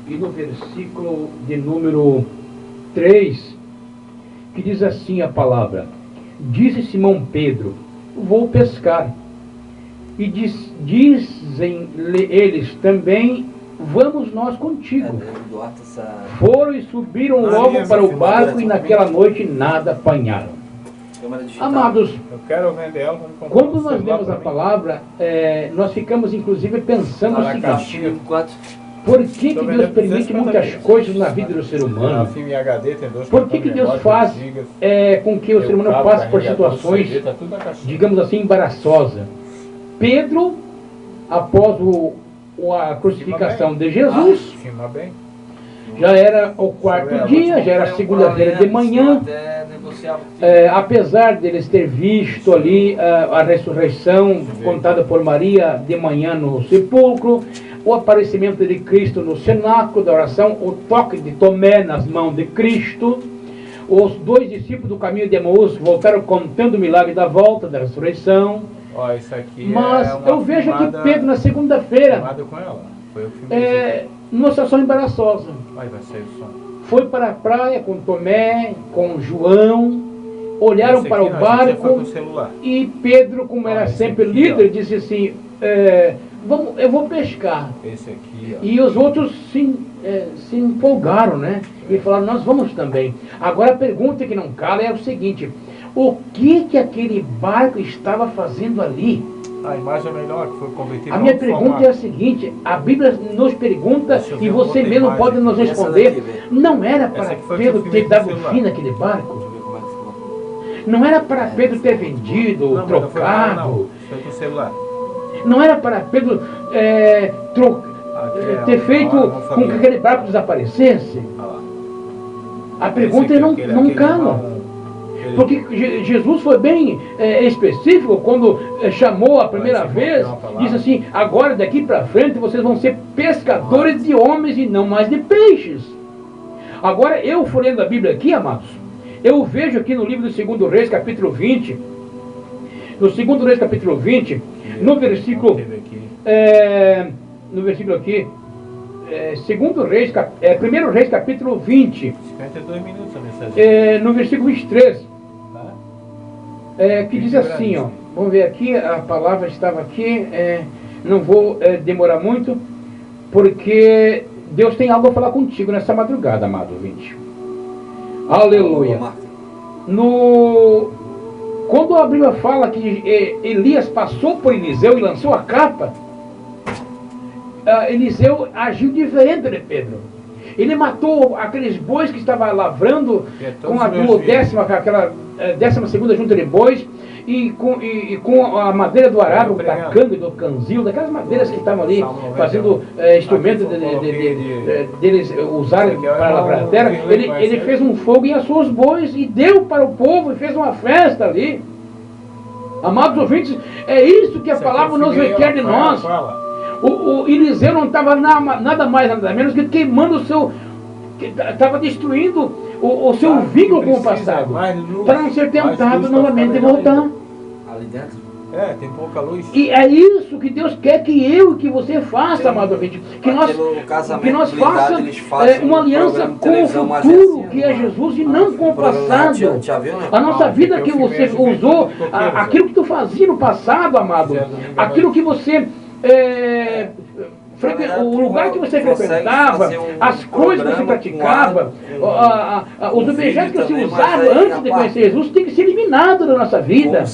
e no versículo de número 3, que diz assim a palavra: disse Simão Pedro, vou pescar. E dizem eles também, vamos nós contigo. Foram e subiram logo para o barco e naquela noite nada apanharam. Amados, quando nós lemos a palavra, nós ficamos inclusive pensando o seguinte: por que Deus permite muitas coisas na vida do ser humano? Por que Deus faz com que o ser humano passe por situações, digamos assim, embaraçosas? Pedro, após a crucificação de Jesus, já era o quarto dia, já era segunda-feira de manhã, apesar deles ter visto ali a ressurreição contada por Maria de manhã no sepulcro, o aparecimento de Cristo no cenáculo da oração, o toque de Tomé nas mãos de Cristo, os dois discípulos do caminho de Emaús voltaram contando o milagre da volta, da ressurreição. Mas eu vejo aqui Pedro na segunda-feira, numa situação embaraçosa. Foi para a praia com Tomé, com João, olharam para o barco e Pedro, como era sempre líder, disse assim: eu vou pescar. E os outros se empolgaram, né? E falaram: nós vamos também. Agora a pergunta que não cala é o seguinte: o que aquele barco estava fazendo ali? A imagem é melhor, que foi convertido. A minha pergunta é a seguinte: a Bíblia nos pergunta, e você mesmo pode nos responder, não era para Pedro ter dado fim naquele barco? Não era para Pedro ter vendido, trocado? Não era para Pedro ter feito com que aquele barco desaparecesse? A pergunta não cala. Porque Jesus foi bem específico quando chamou a primeira vez, disse assim: agora daqui para frente vocês vão ser pescadores de homens e não mais de peixes. Agora eu folhando a Bíblia aqui, amados, eu vejo aqui no livro do 2 Reis, capítulo 20, no 2 Reis, capítulo 20, no versículo aqui, 2 Reis, 1 Reis, capítulo 20, 52 minutos a mensagem. No versículo 23, que diz assim, ó, vamos ver aqui, a palavra estava aqui, não vou demorar muito, porque Deus tem algo a falar contigo nessa madrugada, amado ouvinte. Aleluia. Quando a Bíblia fala que Elias passou por Eliseu e lançou a capa, Eliseu agiu diferente de Pedro. Ele matou aqueles bois que estavam lavrando com a duodécima, aquela 12ª junta de bois, e com a madeira do arado, da canga, do canzil, daquelas madeiras que estavam ali fazendo instrumentos deles usarem para lavrar a terra. Ele fez um fogo e assou os bois e deu para o povo e fez uma festa ali. Amados ouvintes, é isso que a palavra nos requer de nós. O Eliseu não estava nada mais, nada menos que queimando o seu... Estava destruindo o seu vínculo com o passado, para não ser tentado novamente voltar. Ali dentro? Tem pouca luz. E é isso que Deus quer que eu e que você faça, amado ouvinte. Que nós façamos uma aliança com o futuro, que é Jesus, e não com o passado. A nossa vida que você usou, aquilo que tu fazia no passado, amado, aquilo que você... o lugar que você frequentava, as coisas que você praticava, os objetos que você usava antes de conhecer Jesus, tem que ser eliminado da nossa vida.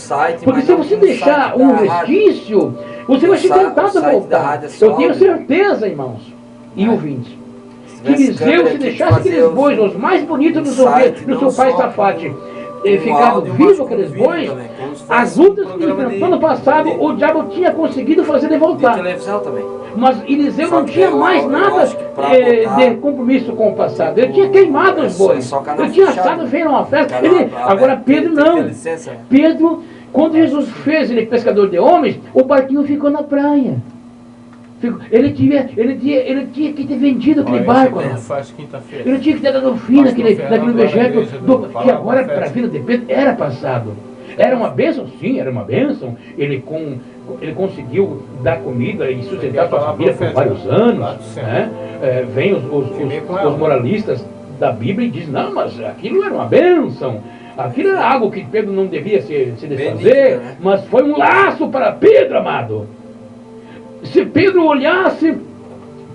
Porque se você deixar um resquício, você vai ser tentado a voltar. Eu tenho certeza, irmãos e ouvintes, que Eliseu, se deixasse aqueles bois, os mais bonitos do seu pai Safate, ficado vivo aqueles bois, as lutas que ele enfrentou no passado, o diabo tinha conseguido fazer ele voltar. Mas Eliseu não tinha mais nada de compromisso com o passado. Ele tinha queimado os bois, ele tinha assado, feito uma festa. Agora Pedro não. Pedro, quando Jesus fez ele pescador de homens, o barquinho ficou na praia. Ele tinha que ter vendido aquele barco. Ele tinha que ter dado fim naquele objeto que agora para a vida de Pedro era passado. Era uma bênção? Sim, era uma bênção. Ele com ele conseguiu dar comida e sustentar sua família por vários anos, né? Vem os moralistas da Bíblia e dizem, não, mas aquilo era uma bênção, aquilo era algo que Pedro não devia se desfazer, né? Mas foi um laço para Pedro, amado. Se Pedro olhasse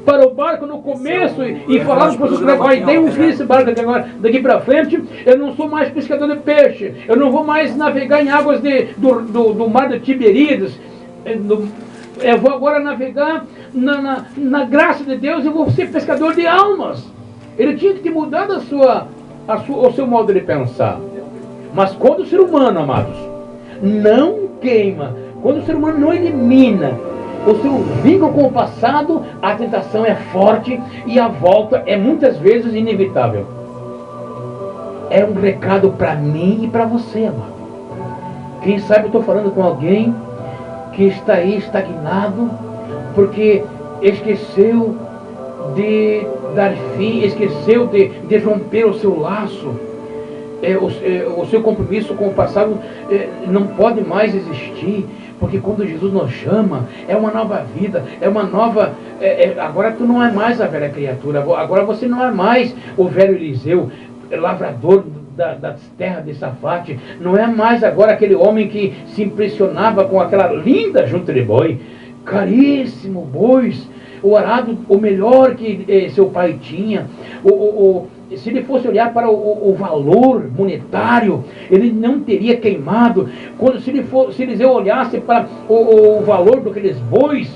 para o barco no começo e falasse para os seus dei um fim esse barco daqui para frente, eu não sou mais pescador de peixe, eu não vou mais navegar em águas do mar de Tiberíades, eu vou agora navegar na graça de Deus, eu vou ser pescador de almas. Ele tinha que ter mudado o seu modo de pensar. Mas quando o ser humano, amados, não queima, quando o ser humano não elimina o seu vínculo com o passado, a tentação é forte e a volta é muitas vezes inevitável. É um recado para mim e para você, amado. Quem sabe eu estou falando com alguém que está aí estagnado porque esqueceu de dar fim, esqueceu de romper o seu laço. O seu compromisso com o passado não pode mais existir, porque quando Jesus nos chama, é uma nova vida, é uma nova... agora tu não é mais a velha criatura, agora você não é mais o velho Eliseu, lavrador das terras de Safate, não é mais agora aquele homem que se impressionava com aquela linda junta de boi, caríssimo bois, o arado, o melhor que seu pai tinha, se ele fosse olhar para o valor monetário, ele não teria queimado. Se Eliseu olhasse para o valor daqueles bois,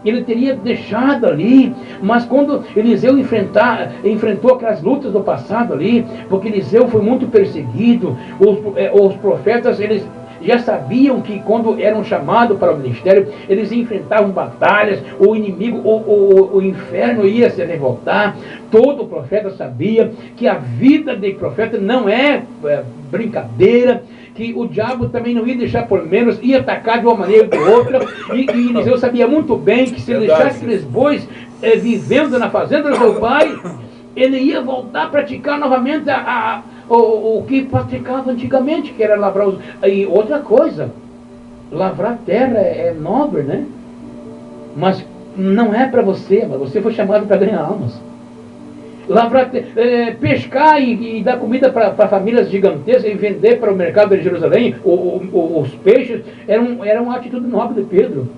ele teria deixado ali. Mas quando Eliseu enfrentou aquelas lutas do passado ali, porque Eliseu foi muito perseguido, os profetas, eles já sabiam que quando eram chamados para o ministério, eles enfrentavam batalhas, o inimigo, o inferno ia se revoltar. Todo profeta sabia que a vida de profeta não é brincadeira, que o diabo também não ia deixar por menos, ia atacar de uma maneira ou de outra, e Eliseu sabia muito bem que se ele deixasse aqueles bois vivendo na fazenda do seu pai, ele ia voltar a praticar novamente o que praticava antigamente, que era lavrar e outra coisa, lavrar terra é nobre, né? Mas não é para você, mas você foi chamado para ganhar almas. Lavrar, pescar e dar comida para famílias gigantescas e vender para o mercado de Jerusalém, os peixes, era uma atitude nobre de Pedro.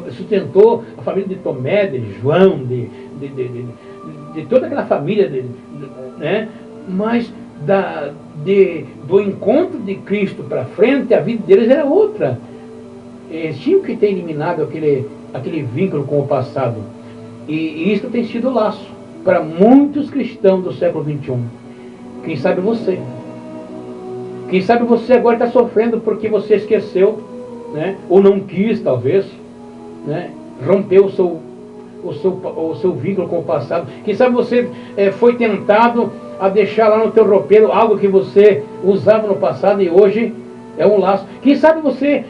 Sustentou a família de Tomé, de João, de toda aquela família, né? Mas do encontro de Cristo para frente, a vida deles era outra. Eles tinham que ter eliminado aquele vínculo com o passado. E isso tem sido laço para muitos cristãos do século XXI. Quem sabe você. Quem sabe você agora está sofrendo porque você esqueceu, né? Ou não quis, talvez, né? Rompeu o seu vínculo com o passado. Quem sabe você foi tentado a deixar lá no teu roupeiro algo que você usava no passado e hoje é um laço. Quem sabe você,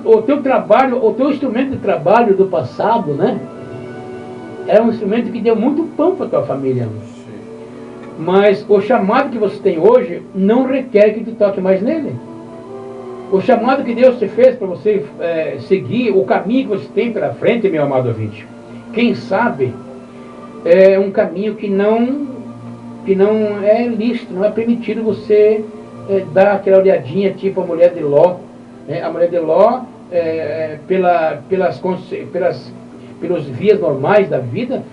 o teu trabalho, o teu instrumento de trabalho do passado, né? Era um instrumento que deu muito pão para a tua família. Mas o chamado que você tem hoje não requer que tu toque mais nele. O chamado que Deus te fez para você seguir, o caminho que você tem pela frente, meu amado ouvinte, quem sabe é um caminho que não é lícito, não é permitido você dar aquela olhadinha tipo a mulher de Ló. A mulher de Ló, pelos vias normais da vida,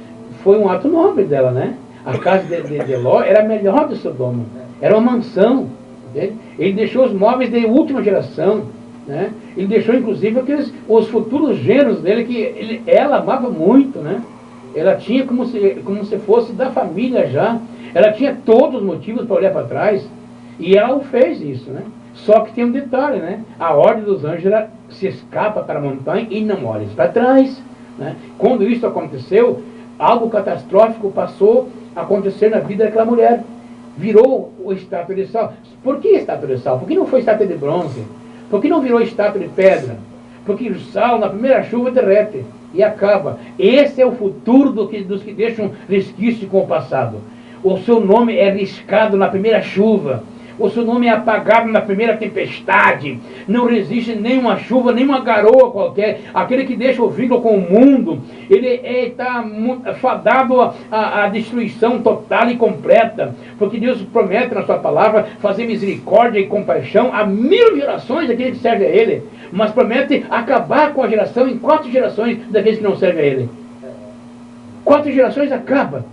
foi um ato nobre dela, né? A casa de Ló era a melhor do Sodoma, era uma mansão. Entende? Ele deixou os móveis de última geração, né? Ele deixou inclusive os futuros genros dele, que ela amava muito, né? Ela tinha como se fosse da família já. Ela tinha todos os motivos para olhar para trás. E ela o fez isso, né? Só que tem um detalhe, né? A ordem dos anjos se escapa para a montanha e não olha para trás, né? Quando isso aconteceu, algo catastrófico passou a acontecer na vida daquela mulher. Virou o estátua de sal. Por que estátua de sal? Por que não foi estátua de bronze? Por que não virou estátua de pedra? Porque o sal na primeira chuva derrete e acaba. Esse é o futuro dos que deixam resquício com o passado. O seu nome é riscado na primeira chuva. o seu nome é apagado na primeira tempestade, não resiste nem uma chuva, nem uma garoa qualquer. Aquele que deixa o vínculo com o mundo, ele está fadado à destruição total e completa, porque Deus promete na sua palavra fazer misericórdia e compaixão a 1000 gerações daqueles que servem a Ele, mas promete acabar com a geração em 4 gerações daqueles que não servem a Ele. 4 gerações acaba.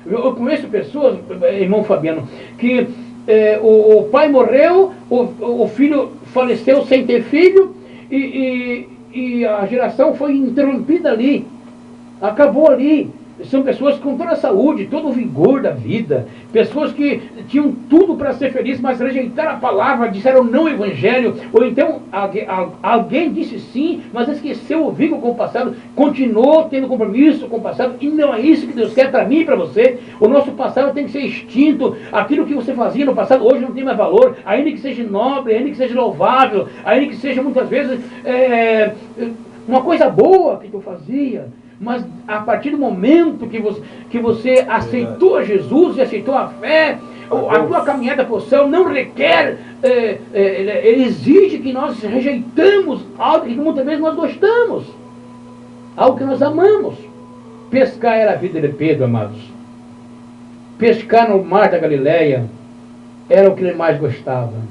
Eu conheço pessoas, irmão Fabiano, que o pai morreu, o filho faleceu sem ter filho, e a geração foi interrompida ali, acabou ali. São pessoas com toda a saúde, todo o vigor da vida, pessoas que tinham tudo para ser felizes, mas rejeitaram a palavra, disseram não ao evangelho, ou então alguém disse sim, mas esqueceu o vínculo com o passado, continuou tendo compromisso com o passado, e não é isso que Deus quer para mim e para você. O nosso passado tem que ser extinto. Aquilo que você fazia no passado hoje não tem mais valor, ainda que seja nobre, ainda que seja louvável, ainda que seja muitas vezes uma coisa boa que tu fazia. Mas a partir do momento que você aceitou a Jesus e aceitou a fé, a tua caminhada para o céu não requer, ele exige que nós rejeitamos algo que muitas vezes nós gostamos, algo que nós amamos. Pescar era a vida de Pedro, amados. Pescar no mar da Galileia era o que ele mais gostava.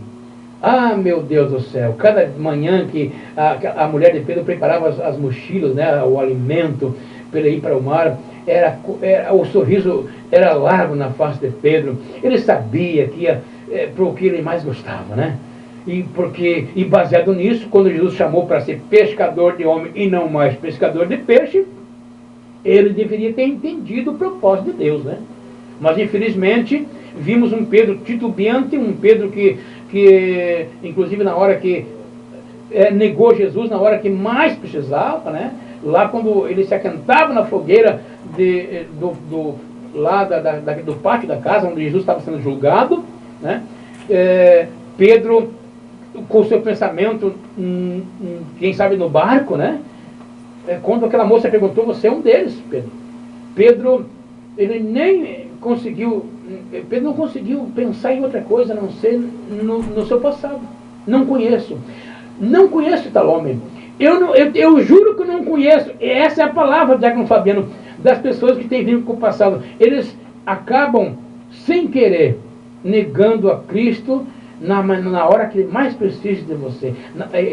Ah, meu Deus do céu, cada manhã que a mulher de Pedro preparava as mochilas, né, o alimento para ele ir para o mar, o sorriso era largo na face de Pedro. Ele sabia que ia para o que ele mais gostava, né? E baseado nisso, quando Jesus chamou para ser pescador de homem e não mais pescador de peixe, ele deveria ter entendido o propósito de Deus, né? Mas infelizmente vimos um Pedro titubeante, um Pedro que inclusive na hora que negou Jesus, na hora que mais precisava, né? Lá quando ele se aquentava na fogueira do pátio da casa onde Jesus estava sendo julgado, né? Pedro, com o seu pensamento, quem sabe no barco, né? Quando aquela moça perguntou, você é um deles, Pedro. Pedro, ele nem conseguiu, Pedro não conseguiu pensar em outra coisa a não ser no seu passado. Não conheço tal homem. Eu juro que eu não conheço. Essa é a palavra, Diácono Fabiano, das pessoas que têm vindo com o passado. Eles acabam, sem querer, negando a Cristo na hora que ele mais precisa de você.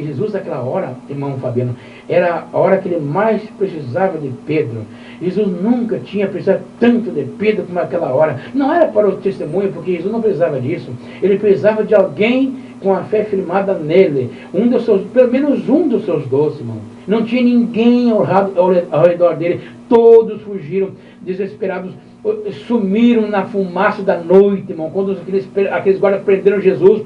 Jesus, naquela hora, irmão Fabiano, era a hora que ele mais precisava de Pedro. Jesus nunca tinha precisado tanto de Pedro como naquela hora. Não era para o testemunho, porque Jesus não precisava disso. Ele precisava de alguém com a fé firmada nele. Pelo menos um dos seus 12, irmão. Não tinha ninguém ao redor dele. Todos fugiram, desesperados, sumiram na fumaça da noite, irmão. Quando aqueles guardas prenderam Jesus,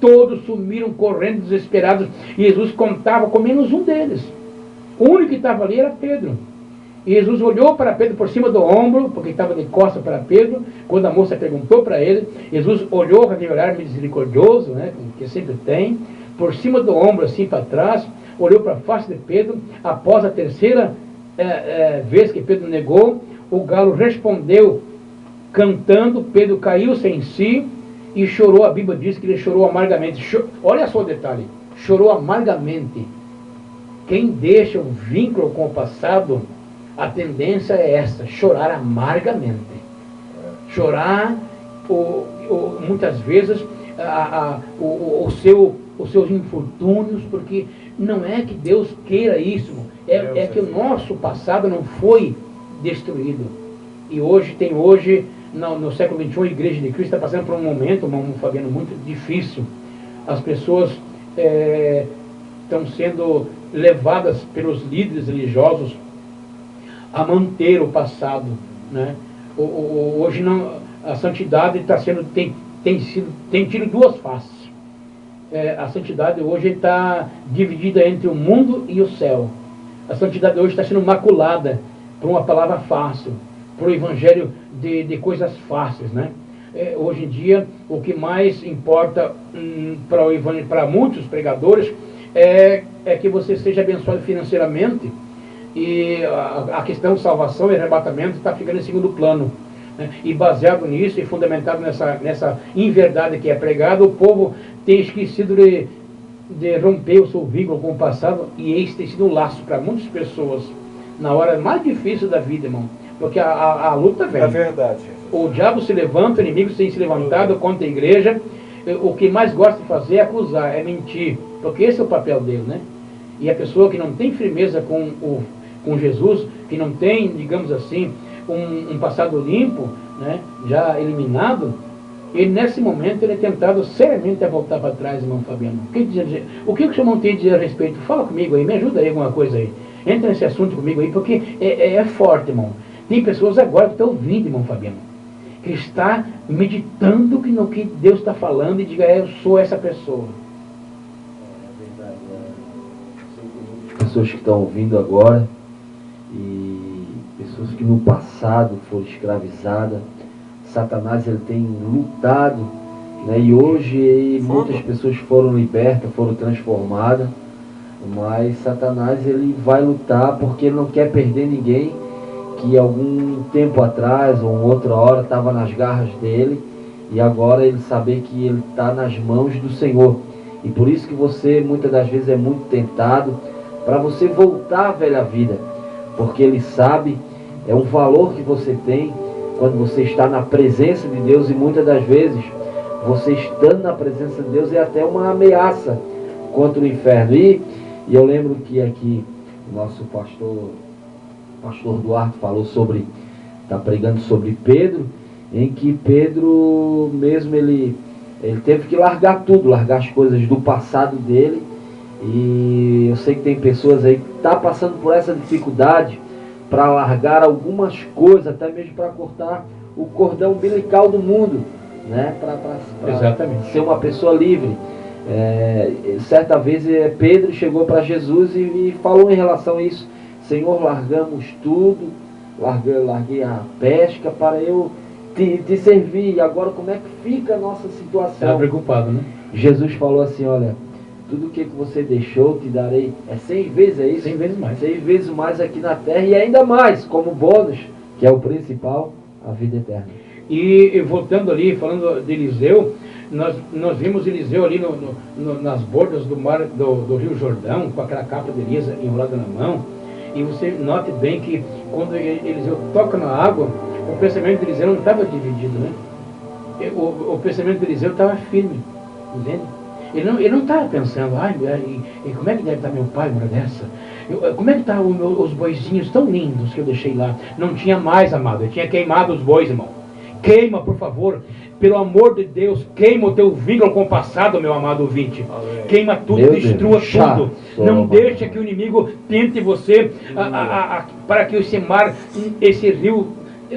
todos sumiram correndo, desesperados. E Jesus contava com menos um deles. O único que estava ali era Pedro. E Jesus olhou para Pedro por cima do ombro, porque estava de costas para Pedro. Quando a moça perguntou para ele, Jesus olhou com aquele olhar misericordioso, né, que sempre tem, por cima do ombro, assim para trás, olhou para a face de Pedro. Após a terceira vez que Pedro negou, o galo respondeu cantando. Pedro caiu-se em si e chorou. A Bíblia diz que ele chorou amargamente. Olha só o detalhe, chorou amargamente. Quem deixa um vínculo com o passado, a tendência é essa, chorar amargamente. Chorar, muitas vezes, os seus infortúnios, porque não é que Deus queira isso, é que o nosso passado não foi destruído. E hoje, no século XXI, a Igreja de Cristo está passando por um momento, Fabiano, muito difícil. As pessoas estão sendo levadas pelos líderes religiosos a manter o passado, né? Hoje não, a santidade tem tido duas faces. A santidade hoje está dividida entre o mundo e o céu. A santidade hoje está sendo maculada por uma palavra fácil, por um evangelho de coisas fáceis, né? Hoje em dia, o que mais importa para muitos pregadores é que você seja abençoado financeiramente. E a questão de salvação e arrebatamento está ficando em segundo plano. né? E baseado nisso e fundamentado nessa inverdade que é pregada, o povo tem esquecido de romper o seu vínculo com o passado, e esse tem sido um laço para muitas pessoas na hora mais difícil da vida, irmão. Porque a luta vem. É verdade. O diabo se levanta, o inimigo tem se levantado contra a igreja. O que mais gosta de fazer é acusar, é mentir, porque esse é o papel dele, né? E a pessoa que não tem firmeza com Jesus, que não tem, digamos assim, um passado limpo, né, já eliminado, ele nesse momento ele é tentado seriamente a voltar para trás, irmão Fabiano. O que o senhor não tem a dizer a respeito? Fala comigo aí, me ajuda aí alguma coisa aí. Entra nesse assunto comigo aí, porque é forte, irmão. Tem pessoas agora que estão ouvindo, irmão Fabiano, que está meditando no que Deus está falando e diga, eu sou essa pessoa. É verdade. Pessoas que estão ouvindo agora e pessoas que no passado foram escravizadas. Satanás ele tem lutado, né? E hoje muitas pessoas foram libertas, foram transformadas, mas Satanás ele vai lutar porque ele não quer perder ninguém que algum tempo atrás ou outra hora estava nas garras dele, e agora ele saber que ele está nas mãos do Senhor. E por isso que você muitas das vezes é muito tentado para você voltar à velha vida, porque ele sabe, é um valor que você tem quando você está na presença de Deus, e muitas das vezes você estando na presença de Deus é até uma ameaça contra o inferno. E eu lembro que aqui o nosso pastor Duarte falou sobre, está pregando sobre Pedro, em que Pedro mesmo ele teve que largar tudo, largar as coisas do passado dele. E eu sei que tem pessoas aí que estão passando por essa dificuldade para largar algumas coisas, até mesmo para cortar o cordão umbilical do mundo, né? Para ser uma pessoa livre. Certa vez Pedro chegou para Jesus e falou em relação a isso: Senhor, largamos tudo, larguei a pesca para eu te servir, e agora como é que fica a nossa situação? Estava preocupado, né? Jesus falou assim, olha, tudo o que você deixou te darei, 100 vezes, é isso? 100 vezes mais. 100 vezes mais aqui na terra, e ainda mais, como bônus, que é o principal, a vida eterna. E voltando ali, falando de Eliseu, nós vimos Eliseu ali nas bordas do mar, do Rio Jordão, com aquela capa de Elias enrolada na mão. E você note bem que quando Eliseu toca na água, o pensamento de Eliseu não estava dividido, né? O pensamento de Eliseu estava firme, entende? Ele não estava pensando, como é que deve estar meu pai uma hora dessa? Como é que estão os boizinhos tão lindos que eu deixei lá? Não tinha mais, amado, eu tinha queimado os bois, irmão. Queima, por favor, pelo amor de Deus, queima o teu vínculo com o passado, meu amado ouvinte. Queima tudo, meu destrua Deus, tudo. Não deixe que o inimigo tente você para que esse mar, esse rio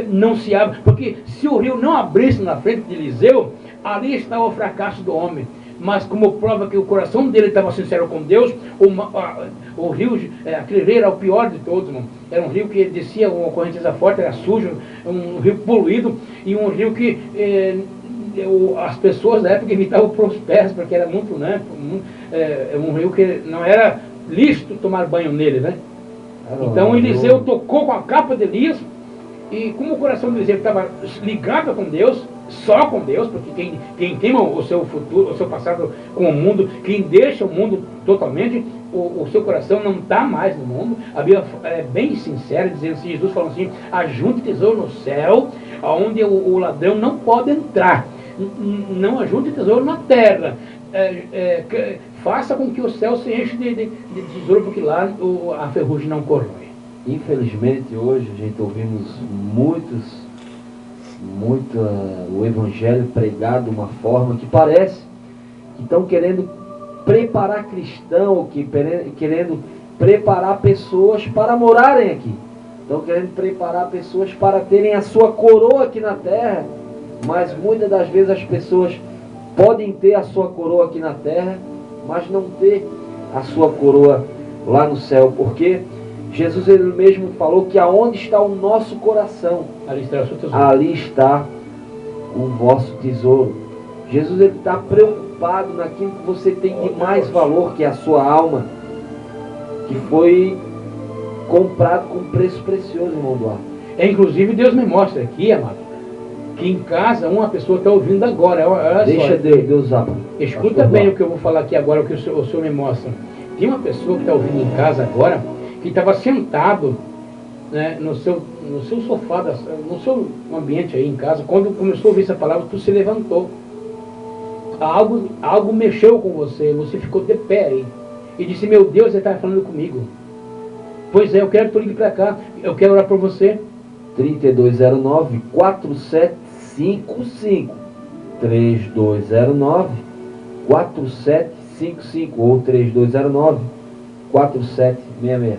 não se abra. Porque se o rio não abrisse na frente de Eliseu, ali estava o fracasso do homem. Mas como prova que o coração dele estava sincero com Deus, o rio, aquele rio era o pior de todos, irmão. Era um rio que descia uma correnteza forte, era sujo, um rio poluído, e um rio que as pessoas da época evitavam os pés, porque era muito, né, um rio que não era lícito tomar banho nele, né? Então Eliseu tocou com a capa de Elias, e como o coração de Eliseu estava ligado com Deus, só com Deus, porque quem queima o seu futuro, o seu passado com o mundo, quem deixa o mundo totalmente, o seu coração não está mais no mundo. A Bíblia é bem sincera, dizendo assim, Jesus falou assim, ajunte tesouro no céu, onde o ladrão não pode entrar. Não ajunte tesouro na terra. Faça com que o céu se enche de tesouro, porque lá a ferrugem não corrói. Infelizmente hoje a gente ouvimos muito o evangelho pregado de uma forma que parece que estão querendo preparar cristão, querendo preparar pessoas para morarem aqui. Estão querendo preparar pessoas para terem a sua coroa aqui na terra, mas muitas das vezes as pessoas podem ter a sua coroa aqui na terra, mas não ter a sua coroa lá no céu, porque Jesus ele mesmo falou que aonde está o nosso coração, ali está o vosso tesouro. Jesus ele está preocupado naquilo que você tem de mais valor, que é a sua alma, que foi comprado com preço precioso, irmão Duarte. Inclusive Deus me mostra aqui, amado, que em casa uma pessoa está ouvindo agora. Olha Deixa só, Deus usar. escuta bem o que eu vou falar aqui agora, o que o senhor me mostra. Tem uma pessoa que está ouvindo em casa agora, que estava sentado, né, no seu sofá, no seu ambiente aí em casa. Quando começou a ouvir essa palavra, tu se levantou. Algo mexeu com você, você ficou de pé aí. E disse, meu Deus, ele está falando comigo. Pois é, eu quero que tu ligue para cá, eu quero orar por você. 3209-4755. 3209-4755 ou 3209-4766.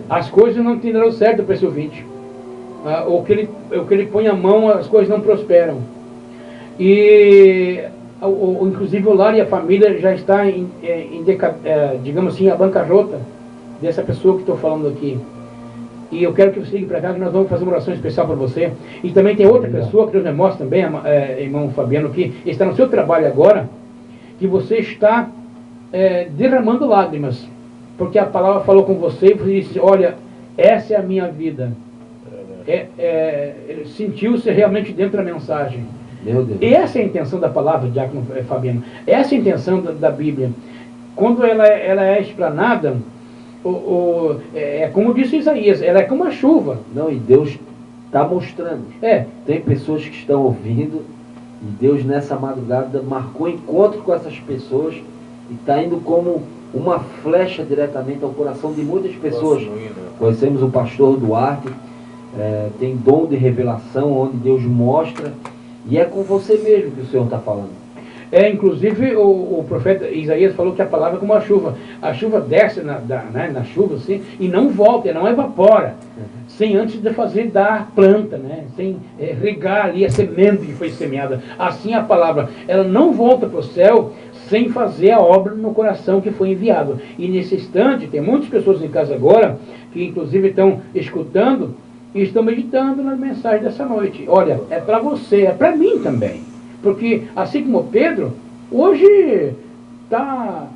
As coisas não terão certo para esse ouvinte. O que ele põe a mão, as coisas não prosperam. E inclusive o lar e a família já está digamos assim, a bancarrota dessa pessoa que estou falando aqui. E eu quero que você ligue para cá, que nós vamos fazer uma oração especial para você. E também tem outra pessoa, que Deus me mostra também, irmão Fabiano, que está no seu trabalho agora, que você está derramando lágrimas, porque a palavra falou com você e você disse, olha, essa é a minha vida. Sentiu-se realmente dentro da mensagem. Meu Deus. Essa é a intenção da palavra, Diácono Fabiano. Essa é a intenção da Bíblia. Quando ela é explanada, como disse Isaías, ela é como a chuva. Não, e Deus está mostrando. Tem pessoas que estão ouvindo, e Deus nessa madrugada marcou encontro com essas pessoas, e está indo como uma flecha diretamente ao coração de muitas pessoas. Conhecemos o pastor Duarte, tem dom de revelação, onde Deus mostra, e é com você mesmo que o Senhor está falando. Inclusive o profeta Isaías falou que a palavra é como a chuva. A chuva desce na chuva assim, e não volta, não evapora, sem antes de fazer dar planta, né? Sem regar ali a semente que foi semeada. Assim a palavra, ela não volta para o céu sem fazer a obra no coração que foi enviado. E nesse instante, tem muitas pessoas em casa agora, que inclusive estão escutando, e estão meditando na mensagem dessa noite. Olha, é para você, é para mim também. Porque, assim como Pedro, hoje está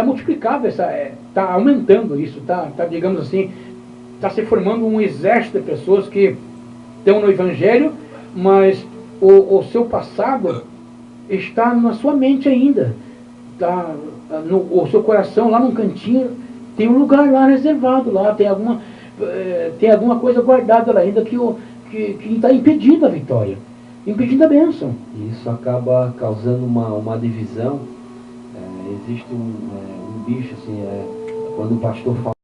multiplicado, está aumentando isso, digamos assim, está se formando um exército de pessoas que estão no Evangelho, mas o seu passado está na sua mente ainda. O seu coração, lá num cantinho, tem um lugar lá reservado, lá tem alguma coisa guardada lá ainda que está impedindo a vitória, impedindo a bênção. Isso acaba causando uma divisão. Existe um bicho assim, quando o pastor fala